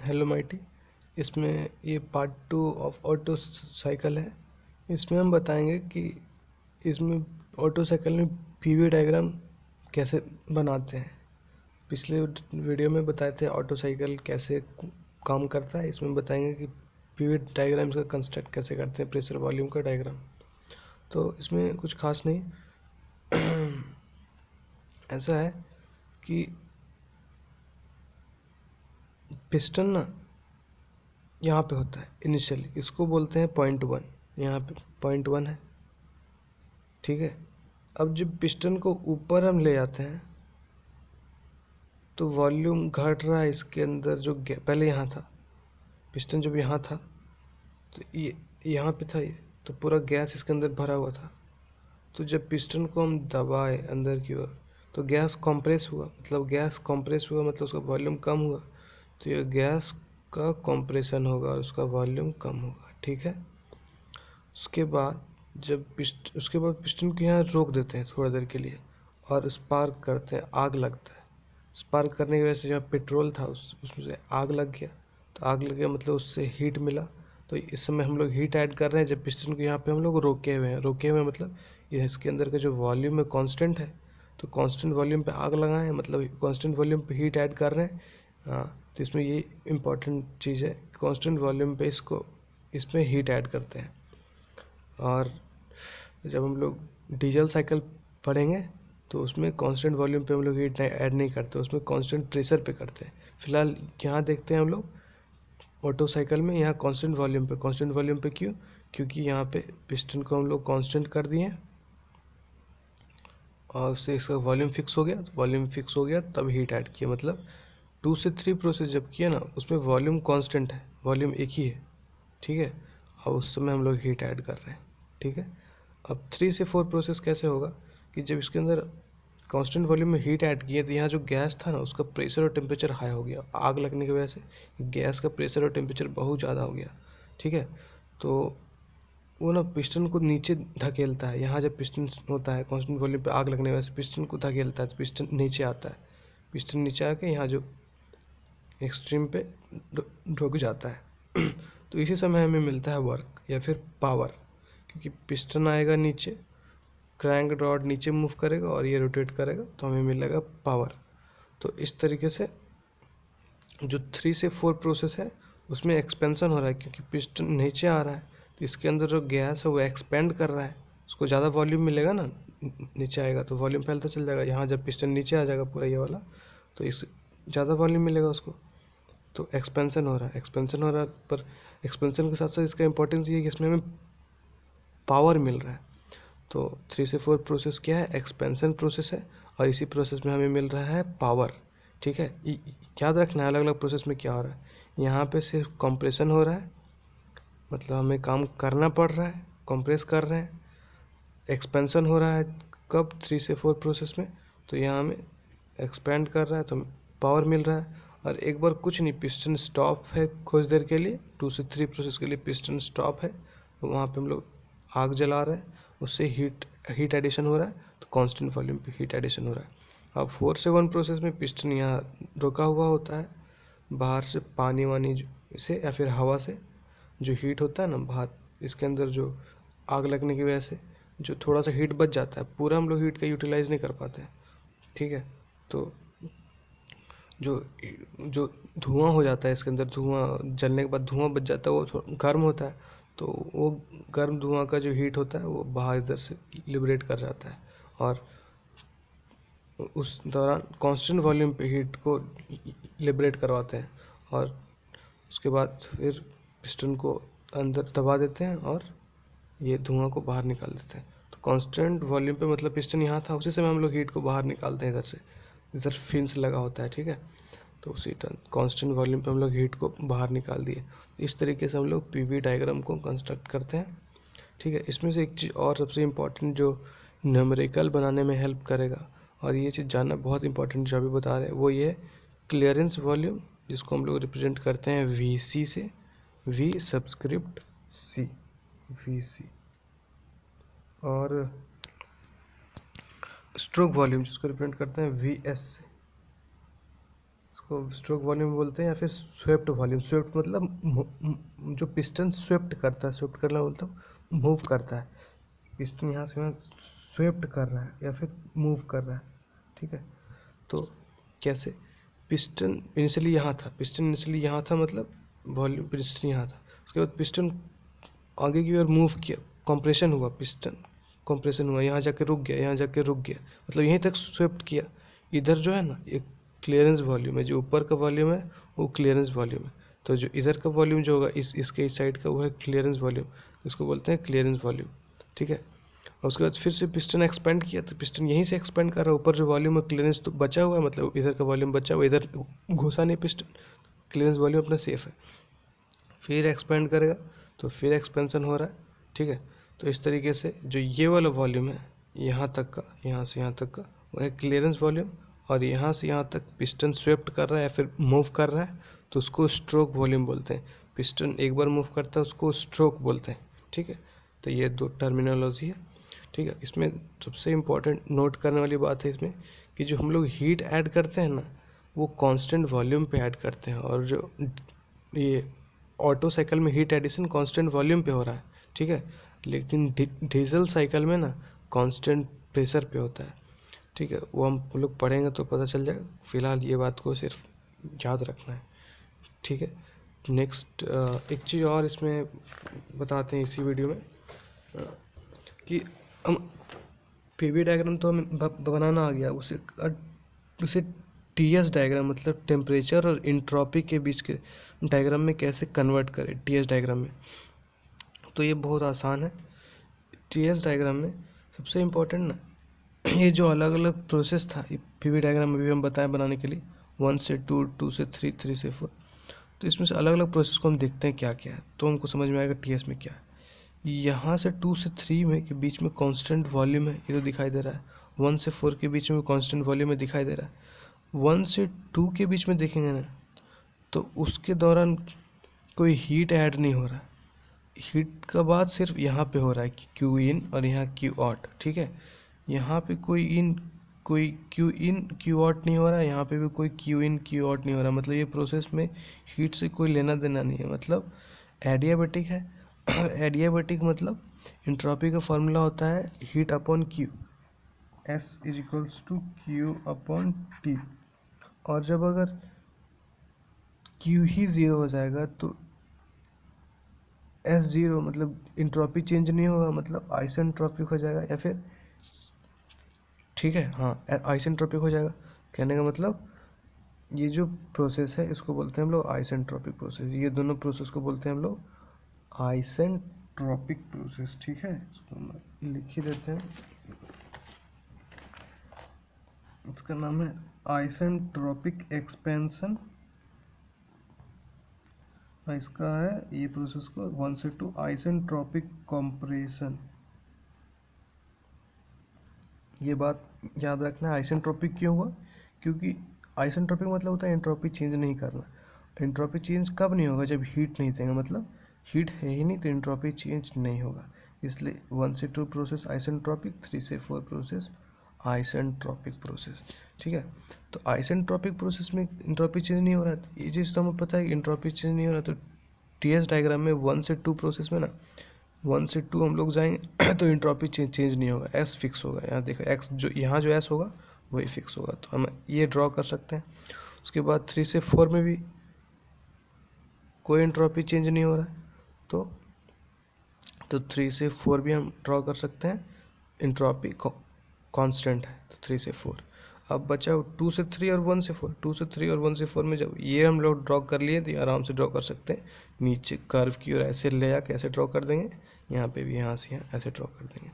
Hello mighty. इसमें ये part 2 of auto cycle है। इसमें हम बताएंगे कि इसमें ऑटो साइकिल में पीवी डायग्राम कैसे बनाते हैं। पिछले वीडियो में बताए थे ऑटो साइकिल कैसे काम करता है। इसमें बताएंगे कि पीवी डायग्राम का कंस्ट्रक्ट कैसे करते हैं, प्रेशर वॉल्यूम का डायग्राम। तो इसमें कुछ खास नहीं। ऐसा है कि पिस्टन ना यहाँ पे होता है इनिशियली, इसको बोलते हैं .1। यहाँ पे .1 है, ठीक है। अब जब पिस्टन को ऊपर हम ले जाते हैं तो वॉल्यूम घट रहा है इसके अंदर। जो पहले यहाँ था पिस्टन, जब यहाँ था तो ये यहाँ पे था, ये तो पूरा गैस इसके अंदर भरा हुआ था। तो जब पिस्टन को हम दबाए अंदर की ओर तो गैस कंप्रेस हुआ, मतलब गैस कंप्रेस हुआ मतलब उसका वॉल्यूम कम हुआ। तो ये गैस का कंप्रेशन होगा और उसका वॉल्यूम कम होगा, ठीक है। उसके बाद उसके बाद पिस्टन को यहाँ रोक देते हैं थोड़ा देर के लिए और स्पार्क करते हैं, आग लगता है। स्पार्क करने की वजह से जो पेट्रोल था उसमें से आग लग गया। तो आग लग गया मतलब उससे हीट मिला। तो इस समय हम लोग हीट ऐड कर रहे हैं जब पिस्टन को यहाँ पे हम लोग रोके हुए हैं। रोके हुए मतलब ये इसके अंदर का जो वॉल्यूम है कांस्टेंट है, तो कांस्टेंट वॉल्यूम पे आग लगाए हैं, मतलब कांस्टेंट वॉल्यूम पे हीट ऐड कर रहे हैं। हाँ, तो इसमें ये इम्पोर्टेंट चीज़ है, कांस्टेंट वॉल्यूम पे इसमें हीट ऐड करते हैं। और जब हम लोग डीजल साइकिल पढ़ेंगे तो उसमें कांस्टेंट वॉल्यूम पे हम लोग हीट ऐड नहीं करते, उसमें कांस्टेंट प्रेशर पे करते हैं। फिलहाल यहाँ देखते हैं हम लोग ऑटो साइकिल में यहाँ कांस्टेंट वॉल्यूम पे। कांस्टेंट वॉल्यूम पे क्यों? क्योंकि यहाँ पे पिस्टन को हम लोग कांस्टेंट कर दिए हैं और उससे इसका वॉल्यूम फिक्स हो गया। तो वॉल्यूम फिक्स हो गया तब हीट ऐड किया। मतलब 2 से 3 प्रोसेस जब किया ना उसमें वॉल्यूम कांस्टेंट है, वॉल्यूम एक ही है, ठीक है। और उस समय हम लोग हीट ऐड कर रहे हैं, ठीक है। अब 3 से 4 प्रोसेस कैसे होगा कि जब इसके अंदर कांस्टेंट वॉल्यूम में हीट ऐड किए तो यहाँ जो गैस था ना उसका प्रेशर और टेम्परेचर हाई हो गया। आग लगने की वजह से गैस का प्रेशर और टेम्परेचर बहुत ज़्यादा हो गया, ठीक है। तो वो ना पिस्टन को नीचे धकेलता है। यहाँ जब पिस्टन होता है कांस्टेंट वॉल्यूम पे आग लगने की वजह से पिस्टन को धकेलता है तो पिस्टन नीचे आता है। पिस्टन नीचे आके यहाँ जो एक्सट्रीम पे रुक जाता है। तो इसी समय हमें मिलता है वर्क या फिर पावर, क्योंकि पिस्टन आएगा नीचे, क्रैंक रॉड नीचे मूव करेगा और ये रोटेट करेगा तो हमें मिलेगा पावर। तो इस तरीके से जो 3 से 4 प्रोसेस है उसमें एक्सपेंशन हो रहा है, क्योंकि पिस्टन नीचे आ रहा है तो इसके अंदर जो गैस है वो एक्सपेंड कर रहा है, उसको ज़्यादा वॉल्यूम मिलेगा ना। नीचे आएगा तो वॉल्यूम फैलता चल जाएगा। यहाँ जब पिस्टन नीचे आ जाएगा पूरा ये वाला तो इस ज़्यादा वॉल्यूम मिलेगा उसको। तो एक्सपेंशन हो रहा है, एक्सपेंशन हो रहा है। पर एक्सपेंशन के साथ साथ इसका इंपॉर्टेंस ये है कि इसमें हमें पावर मिल रहा है। तो 3 से 4 प्रोसेस क्या है? एक्सपेंशन प्रोसेस है और इसी प्रोसेस में हमें मिल रहा है पावर, ठीक है। याद रखना है अलग अलग प्रोसेस में क्या हो रहा है। यहाँ पे सिर्फ कंप्रेशन हो रहा है, मतलब हमें काम करना पड़ रहा है, कंप्रेस कर रहे हैं। एक्सपेंशन हो रहा है कब? 3 से 4 प्रोसेस में। तो यहाँ हमें एक्सपेंड कर रहा है तो पावर मिल रहा है। और एक बार कुछ नहीं, पिस्टन स्टॉप है कुछ देर के लिए, 2 से 3 प्रोसेस के लिए पिस्टन स्टॉप है। तो वहाँ पे हम लोग आग जला रहे हैं, उससे हीट एडिशन हो रहा है, तो कांस्टेंट वॉल्यूम पे हीट एडिशन हो रहा है। अब 4 से 1 प्रोसेस में पिस्टन यहाँ रुका हुआ होता है, बाहर से पानी वानी से या फिर हवा से जो हीट होता है ना बाहर, इसके अंदर जो आग लगने की वजह से जो थोड़ा सा हीट बच जाता है, पूरा हम लोग हीट का यूटिलाइज नहीं कर पाते हैं, ठीक है। तो जो जो धुआं हो जाता है इसके अंदर, धुआं जलने के बाद धुआं बच जाता है, वो थोड़ा गर्म होता है। तो वो गर्म धुआं का जो हीट होता है वो बाहर इधर से लिबरेट कर जाता है और उस दौरान कांस्टेंट वॉल्यूम पे हीट को लिबरेट करवाते हैं। और उसके बाद फिर पिस्टन को अंदर दबा देते हैं और ये धुआं को बाहर निकाल देते हैं। तो कांस्टेंट वॉल्यूम पे मतलब पिस्टन यहाँ था, उसी समय हम लोग हीट को बाहर निकालते हैं इधर से। इधर फिन्स लगा होता है, ठीक है। तो उसी टर्न कांस्टेंट वॉल्यूम पे हम लोग हीट को बाहर निकाल दिए। इस तरीके से हम लोग पीवी डायग्राम को कंस्ट्रक्ट करते हैं, ठीक है। इसमें से एक चीज़ और सबसे इम्पॉर्टेंट जो न्यूमेरिकल बनाने में हेल्प करेगा और ये चीज़ जानना बहुत इंपॉर्टेंट जो अभी बता रहे हैं वो ये है क्लियरेंस वॉल्यूम, जिसको हम लोग रिप्रेजेंट करते हैं वी सी से, वी सब्सक्रिप्ट सी, वी सी। और स्ट्रोक वॉल्यूम जिसको रिप्रेजेंट करते हैं वी एस से, इसको स्ट्रोक वॉल्यूम बोलते हैं या फिर स्वेप्ट वॉल्यूम। स्वेप्ट मतलब जो पिस्टन स्वेप्ट करता है, स्वेप्ट करना मतलब मूव करता है, पिस्टन यहाँ से यहाँ स्वेप्ट कर रहा है या फिर मूव कर रहा है, ठीक है। तो कैसे, पिस्टन इनिशियली यहाँ था, पिस्टन इनिशियली यहाँ था मतलब वॉल्यूम पिस्टन यहाँ था, उसके बाद पिस्टन आगे की ओर मूव किया, कंप्रेशन हुआ, पिस्टन कंप्रेशन हुआ, यहाँ जाके रुक गया, यहाँ जाके रुक गया, मतलब यहीं तक स्वेप्ट किया। इधर जो है ना एक क्लियरेंस वॉल्यूम है, जो ऊपर का वॉल्यूम है वो क्लियरेंस वॉल्यूम है, तो जो इधर का वॉल्यूम जो होगा इसके इस साइड का वो है क्लियरेंस वॉल्यूम, इसको बोलते हैं क्लियरेंस वॉल्यूम, ठीक है। और उसके बाद फिर से पिस्टन एक्सपेंड किया, तो पिस्टन यहीं से एक्सपेंड कर रहा है, ऊपर जो वॉल्यूम है क्लियरेंस तो बचा हुआ है, मतलब इधर का वॉल्यूम बचा हुआ, इधर घुसा नहीं पिस्टन, क्लियरेंस वॉल्यूम अपना सेफ है। फिर एक्सपेंड करेगा तो फिर एक्सपेंशन हो रहा है, ठीक है। तो इस तरीके से जो ये वाला वॉल्यूम है यहाँ तक का, यहाँ से यहाँ तक का वो है क्लियरेंस वॉल्यूम, और यहाँ से यहाँ तक पिस्टन स्वेप्ट कर रहा है या फिर मूव कर रहा है तो उसको स्ट्रोक वॉल्यूम बोलते हैं। पिस्टन एक बार मूव करता है उसको स्ट्रोक बोलते हैं, ठीक है। तो ये दो टर्मिनोलॉजी है, ठीक है। इसमें सबसे इम्पोर्टेंट नोट करने वाली बात है इसमें कि जो हम लोग हीट ऐड करते हैं ना वो कांस्टेंट वॉल्यूम पे ऐड करते हैं, और जो ये ऑटो साइकिल में हीट एडिशन कांस्टेंट वॉल्यूम पे हो रहा है, ठीक है। लेकिन डीजल साइकिल में ना कांस्टेंट प्रेशर पे होता है, ठीक है। वो हम लोग पढ़ेंगे तो पता चल जाएगा, फिलहाल ये बात को सिर्फ याद रखना है, ठीक है। नेक्स्ट एक चीज़ और इसमें बताते हैं इसी वीडियो में कि हम पीवी डायग्राम तो हमें बनाना आ गया, उसे टीएस डायग्राम मतलब टेम्परेचर और इंट्रॉपी के बीच के डायग्राम में कैसे कन्वर्ट करें टीएस डायग्राम में। तो ये बहुत आसान है। टीएस डायग्राम में सबसे इम्पोर्टेंट ना ये जो अलग अलग प्रोसेस था पीवी डायग्राम में भी हम बताएं बनाने के लिए, 1 से 2, 2 से 3, 3 से 4, तो इसमें से अलग अलग प्रोसेस को हम देखते हैं क्या क्या है, तो हमको समझ में आएगा टीएस में क्या है। यहाँ से 2 से 3 में के बीच में कांस्टेंट वॉल्यूम है, ये तो दिखाई दे रहा है। 1 से 4 के बीच में कांस्टेंट वॉल्यूम में दिखाई दे रहा है। 1 से 2 के बीच में देखेंगे ना तो उसके दौरान कोई हीट ऐड नहीं हो रहा है, हीट का बात सिर्फ यहाँ पे हो रहा है कि क्यू इन और यहाँ क्यू आउट, ठीक है। यहाँ पे कोई क्यू इन क्यू आउट नहीं हो रहा है, यहाँ पे भी कोई क्यू इन क्यू आउट नहीं हो रहा, मतलब ये प्रोसेस में हीट से कोई लेना देना नहीं है, मतलब एडियाबैटिक है। एडियाबैटिक मतलब एंट्रोपी का फॉर्मूला होता है heat upon Q, S is equals to Q upon T, और जब अगर क्यू ही ज़ीरो हो जाएगा तो एस ज़ीरो मतलब इंट्रॉपी चेंज नहीं होगा, मतलब आइसेंट्रोपिक हो जाएगा या फिर, ठीक है, हाँ आइसेंट्रोपिक हो जाएगा। कहने का मतलब ये जो प्रोसेस है इसको बोलते हैं हम लोग आइसेंट्रोपिक प्रोसेस, ये दोनों प्रोसेस को बोलते हैं हम लोग आइसेंट्रोपिक प्रोसेस, ठीक है। इसको हम लिख ही देते हैं, इसका नाम है आइसेंट्रोपिक एक्सपेंशन, इसका है ये प्रोसेस को 1 से 2 आइसेंट्रोपिक कंप्रेशन। ये बात याद रखना है, आइसेंट्रोपिक क्यों हुआ, क्योंकि आइसेंट्रोपिक मतलब होता है एंट्रोपी चेंज नहीं करना। एंट्रोपी चेंज कब नहीं होगा, जब हीट नहीं देंगे, मतलब हीट है ही नहीं तो एंट्रोपी चेंज नहीं होगा, इसलिए 1 से 2 प्रोसेस आइसेंट्रोपिक, 3 से 4 प्रोसेस आइसेंट्रोपिक प्रोसेस, ठीक है। तो आइसेंट्रोपिक प्रोसेस में एंट्रोपी चेंज नहीं हो रहा है, ये चीज़ तो हमें पता है कि एंट्रोपी चेंज नहीं हो रहा, तो टीएस डायग्राम में 1 से 2 प्रोसेस में ना 1 से 2 हम लोग जाएंगे तो एंट्रोपी चेंज नहीं होगा, एस फिक्स होगा। यहाँ देखो एक्स जो यहाँ जो एस होगा वही फिक्स होगा, तो हम ये ड्रॉ कर सकते हैं। उसके बाद 3 से 4 में भी कोई एंट्रोपी चेंज नहीं हो रहा है, तो 3 से 4 भी हम ड्रॉ कर सकते हैं, एंट्रोपी कांस्टेंट है, तो 3 से 4। अब बचा 2 से 3 और 1 से 4, 2 से 3 और 1 से 4 में जब ये हम लोग ड्रॉ कर लिए तो आराम से ड्रॉ कर सकते हैं, नीचे कर्व की ओर ऐसे ले आके ऐसे ड्रॉ कर देंगे, यहाँ पे भी यहाँ से यहाँ ऐसे ड्रॉ कर देंगे,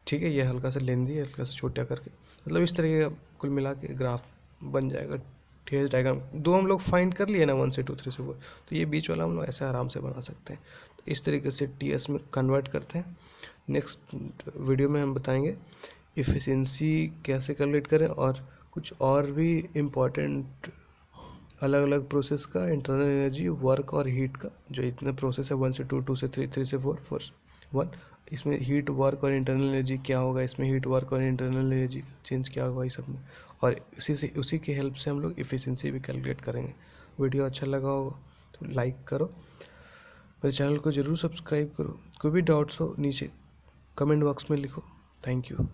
ठीक है। ये हल्का सा लेंदी है, हल्का सा छोटा करके, मतलब इस तरीके का कुल मिला के ग्राफ बन जाएगा। टीएस डायग्राम दो हम लोग फाइंड कर लिए ना 1 से 2, 3 से 4, तो ये बीच वाला हम लोग ऐसे आराम से बना सकते हैं। तो इस तरीके से टीएस में कन्वर्ट करते हैं। नेक्स्ट वीडियो में हम बताएंगे इफ़िशियंसी कैसे कैलकुलेट करें, और कुछ और भी इम्पॉर्टेंट अलग अलग प्रोसेस का इंटरनल एनर्जी, वर्क और हीट का, जो इतने प्रोसेस है 1 से 2, 2 से 3, 3 से 4, 4 से 1, इसमें हीट वर्क और इंटरनल एनर्जी क्या होगा, इसमें हीट वर्क और इंटरनल एनर्जी चेंज क्या होगा, इस सब में, और उसी की हेल्प से हम लोग इफ़िशिएंसी भी कैलकुलेट करेंगे। वीडियो अच्छा लगा होगा तो लाइक करो, मेरे चैनल को ज़रूर सब्सक्राइब करो। कोई भी डाउट्स हो नीचे कमेंट बॉक्स में लिखो। Thank you.